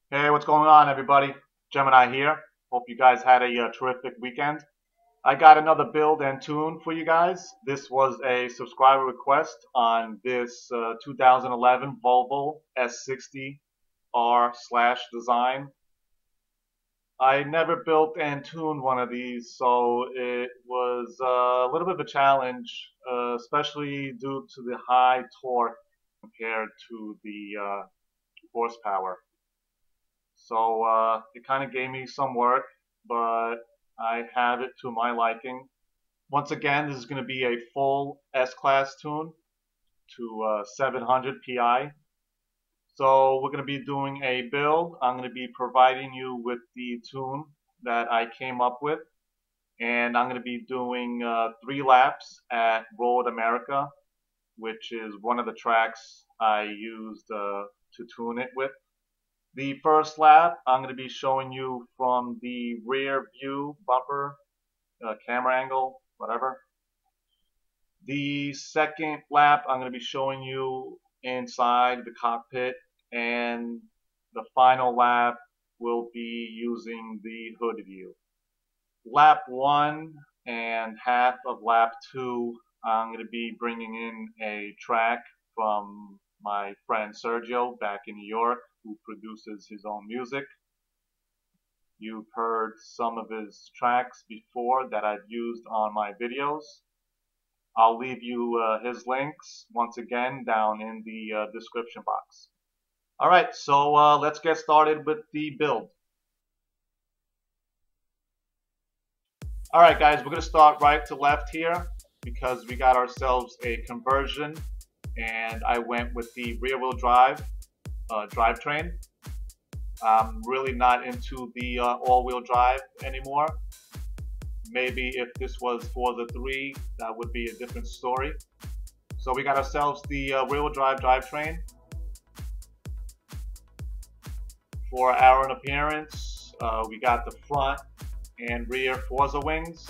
Hey, what's going on, everybody? Gemini here. Hope you guys had a terrific weekend. I got another build and tune for you guys. This was a subscriber request on this 2011 Volvo S60 R/Design. I never built and tuned one of these, so it was a little bit of a challenge, especially due to the high torque compared to the horsepower. So it kind of gave me some work, but I have it to my liking. Once again, this is going to be a full S-Class tune to 700 PI. So we're going to be doing a build. I'm going to be providing you with the tune that I came up with. And I'm going to be doing 3 laps at Road America, which is one of the tracks I used to tune it with. The first lap, I'm going to be showing you from the rear view bumper, camera angle, whatever. The second lap, I'm going to be showing you inside the cockpit, and the final lap will be using the hood view. Lap 1 and half of lap 2, I'm going to be bringing in a track from my friend Sergio back in New York, who produces his own music. You've heard some of his tracks before that I've used on my videos. I'll leave you his links once again down in the description box. Alright, so let's get started with the build. Alright guys, we're going to start right to left here because we got ourselves a conversion, and I went with the rear wheel drive drivetrain. I'm really not into the all-wheel drive anymore. Maybe if this was Forza 3, that would be a different story. So we got ourselves the rear-wheel drive drivetrain. For our appearance, we got the front and rear Forza wings,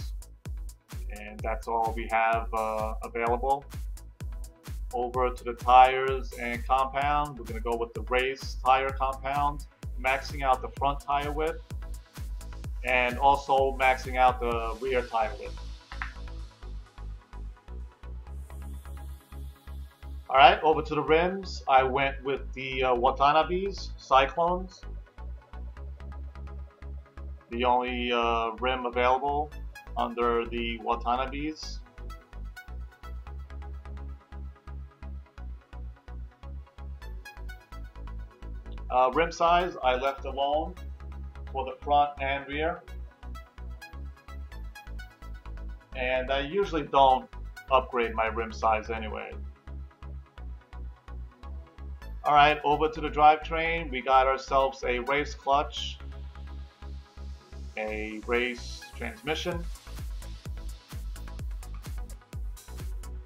and that's all we have available. Over to the tires and compound, we're going to go with the race tire compound, maxing out the front tire width and also maxing out the rear tire width. Alright, over to the rims, I went with the Watanabe's Cyclones, the only rim available under the Watanabe's. Rim size I left alone for the front and rear, and I usually don't upgrade my rim size anyway. Alright, over to the drivetrain, we got ourselves a race clutch, a race transmission,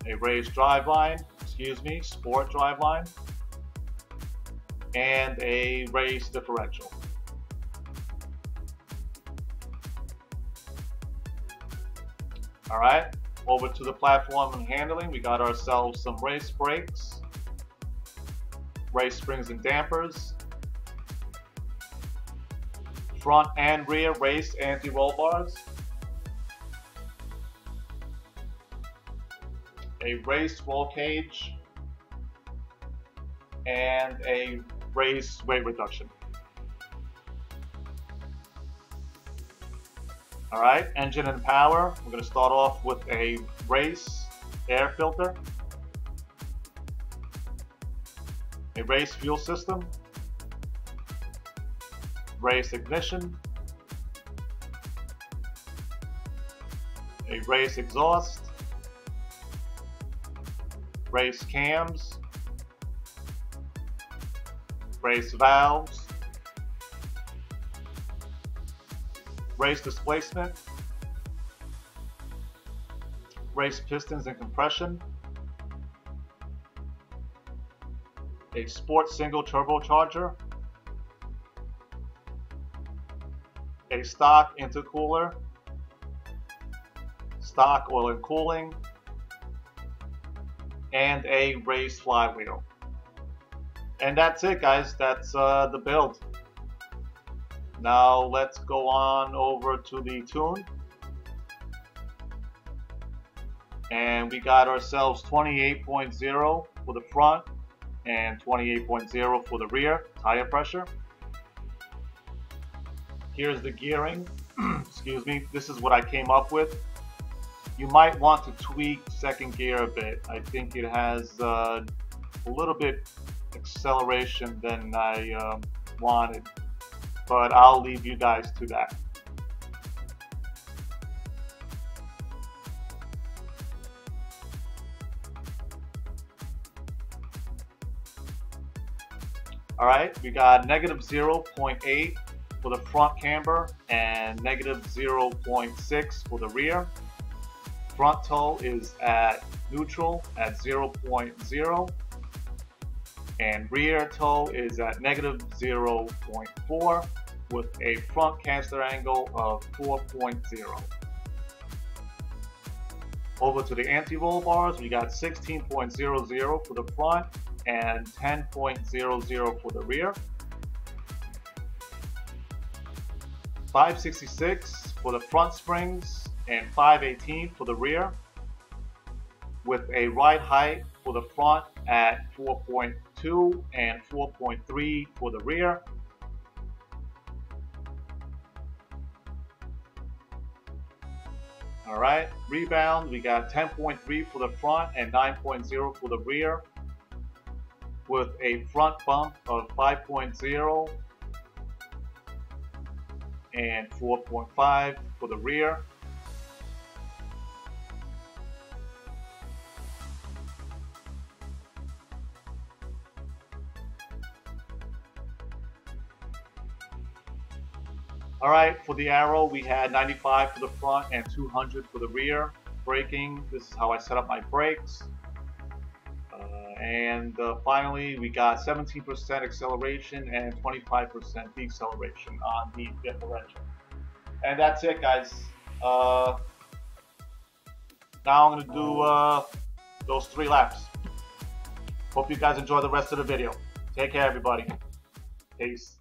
a race driveline, sport driveline, and a race differential. Alright, over to the platform and handling, we got ourselves some race brakes, race springs and dampers, front and rear race anti-roll bars, a race roll cage, and a race weight reduction. Alright, engine and power. We're going to start off with a race air filter, a race fuel system, race ignition, a race exhaust, race cams, race valves, race displacement, race pistons and compression, a sport single turbocharger, a stock intercooler, stock oil and cooling, and a race flywheel. And that's it, guys. That's the build. Now let's go on over to the tune. And we got ourselves 28.0 for the front and 28.0 for the rear tire pressure. Here's the gearing. Excuse me. This is what I came up with. You might want to tweak second gear a bit. I think it has a little bit acceleration than I wanted, but I'll leave you guys to that. Alright, we got negative 0.8 for the front camber and negative 0.6 for the rear. Front toe is at neutral at 0.0 and rear toe is at negative 0.4 with a front caster angle of 4.0. Over to the anti-roll bars, we got 16.00 for the front and 10.00 for the rear. 566 for the front springs and 518 for the rear, with a ride height for the front at 4.2 and 4.3 for the rear. Alright, rebound, we got 10.3 for the front and 9.0 for the rear, with a front bump of 5.0 and 4.5 for the rear. Alright, for the arrow we had 95 for the front and 200 for the rear. Braking, this is how I set up my brakes. And finally we got 17% acceleration and 25% deceleration on the differential. And that's it, guys. Now I'm going to do those 3 laps. Hope you guys enjoy the rest of the video. Take care, everybody. Peace.